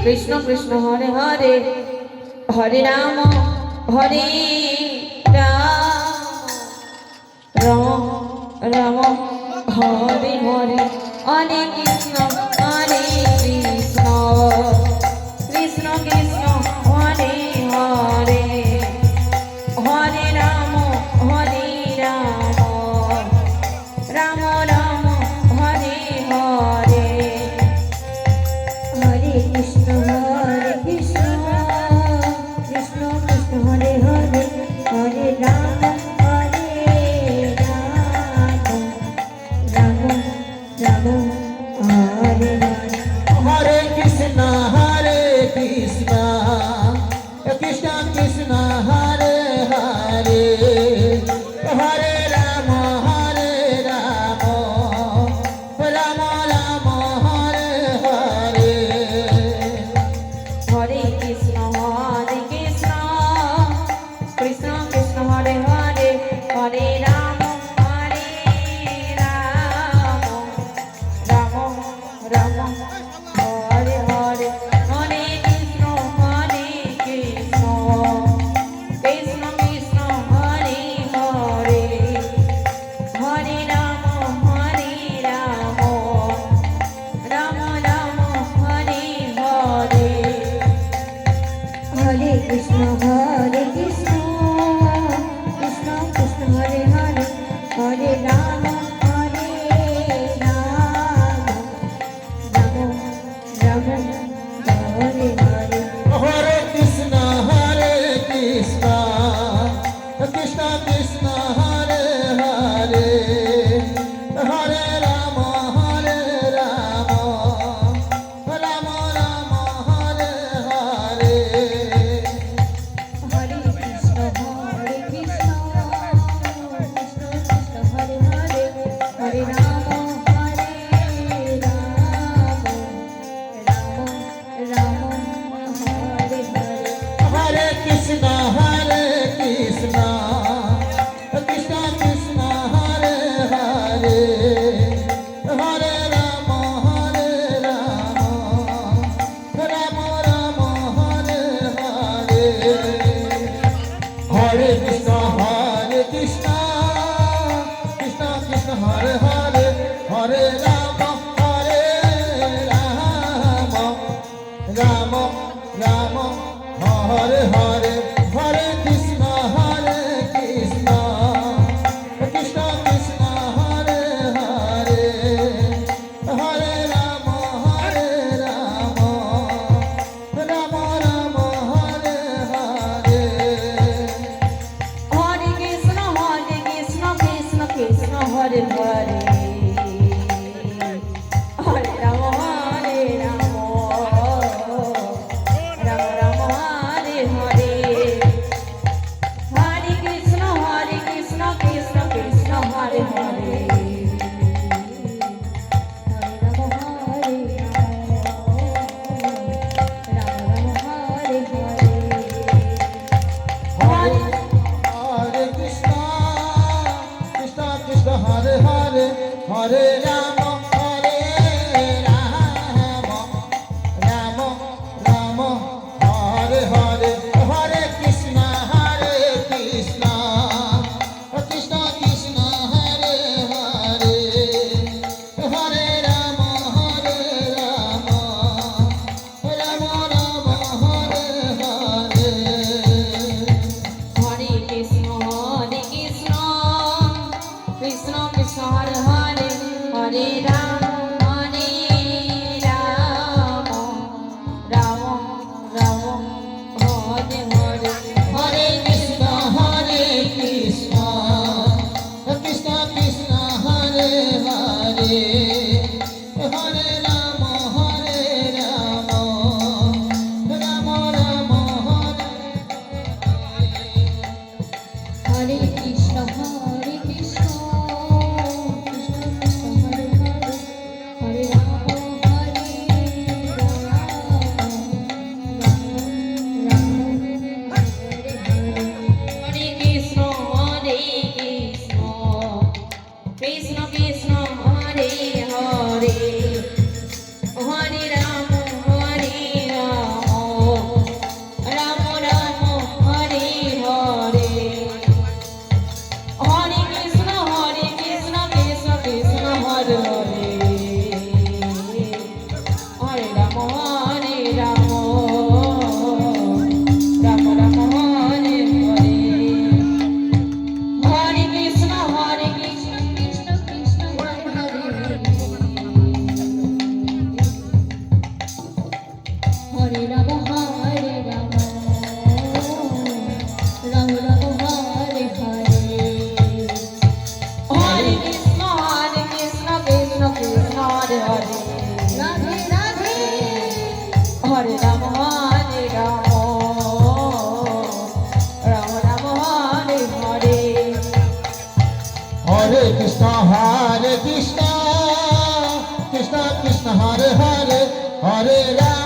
Krishna Krishna Hare Hare Hare Ram Hare Ram Ram Ram Hare Hare Hare Krishna Hare Krishna Krishna Krishna Hare Hare Hare Ram Hare Ram Ram Ram Hare Hare Hare Krishna Krishna Krishna Hare Hare Hare Ram Ram Ram Hare Hare Hare Krishna Krishna Krishna Hare Hare Hare Ram Ram Ram Hare Hare Hare Krishna Krishna Krishna Krishna Hare Hare Hare Ram Ram Ram Hare Hare Hare Krishna Krishna Krishna Krishna Hare Hare Hare Ram Ram Ram Ram Hare Hare Hare Krishna Krishna Krishna Krishna Hare Hare Hare Ram Ram Ram Radhe Radhe Hare Ram Ram Ram Hare Hare Hare Krishna, Hare Krishna, Krishna Krishna, Hare Hare, Hare Rama.